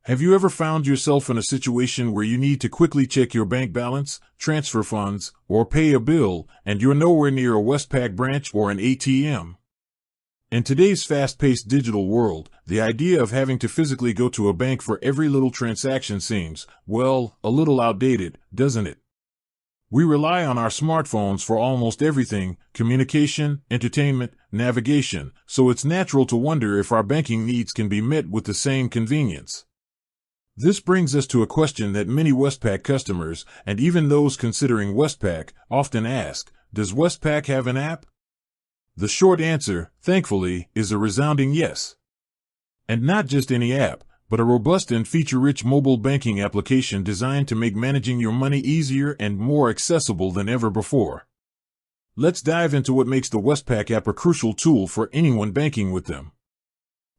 Have you ever found yourself in a situation where you need to quickly check your bank balance, transfer funds, or pay a bill, and you're nowhere near a Westpac branch or an ATM? In today's fast-paced digital world, the idea of having to physically go to a bank for every little transaction seems, well, a little outdated, doesn't it? We rely on our smartphones for almost everything: communication, entertainment, navigation, so it's natural to wonder if our banking needs can be met with the same convenience. This brings us to a question that many Westpac customers, and even those considering Westpac, often ask: does Westpac have an app? The short answer, thankfully, is a resounding yes. And not just any app, but a robust and feature-rich mobile banking application designed to make managing your money easier and more accessible than ever before. Let's dive into what makes the Westpac app a crucial tool for anyone banking with them.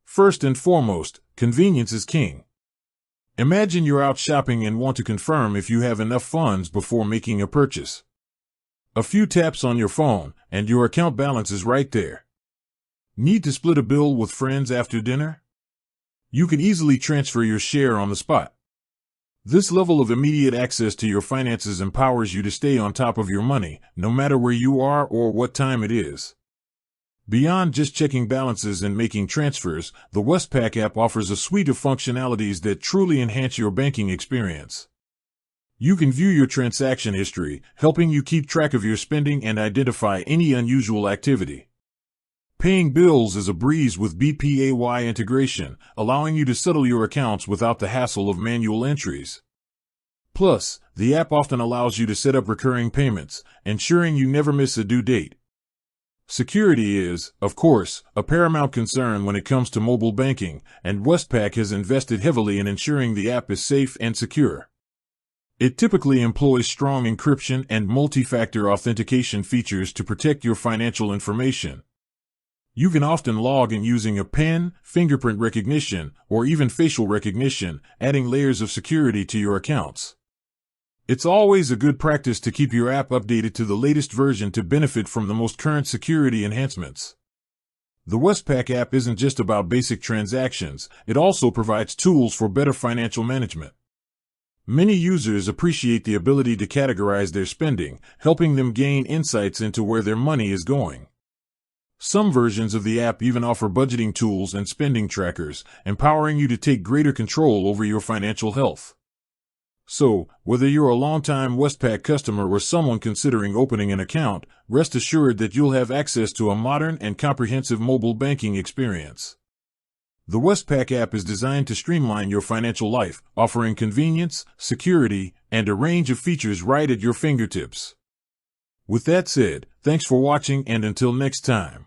First and foremost, convenience is king. Imagine you're out shopping and want to confirm if you have enough funds before making a purchase. A few taps on your phone, and your account balance is right there. Need to split a bill with friends after dinner? You can easily transfer your share on the spot. This level of immediate access to your finances empowers you to stay on top of your money, no matter where you are or what time it is. Beyond just checking balances and making transfers, the Westpac app offers a suite of functionalities that truly enhance your banking experience. You can view your transaction history, helping you keep track of your spending and identify any unusual activity. Paying bills is a breeze with BPAY integration, allowing you to settle your accounts without the hassle of manual entries. Plus, the app often allows you to set up recurring payments, ensuring you never miss a due date. Security is, of course, a paramount concern when it comes to mobile banking, and Westpac has invested heavily in ensuring the app is safe and secure. It typically employs strong encryption and multi-factor authentication features to protect your financial information. You can often log in using a PIN, fingerprint recognition, or even facial recognition, adding layers of security to your accounts. It's always a good practice to keep your app updated to the latest version to benefit from the most current security enhancements. The Westpac app isn't just about basic transactions, it also provides tools for better financial management. Many users appreciate the ability to categorize their spending, helping them gain insights into where their money is going. Some versions of the app even offer budgeting tools and spending trackers, empowering you to take greater control over your financial health. So, whether you're a longtime Westpac customer or someone considering opening an account, rest assured that you'll have access to a modern and comprehensive mobile banking experience. The Westpac app is designed to streamline your financial life, offering convenience, security, and a range of features right at your fingertips. With that said, thanks for watching, and until next time.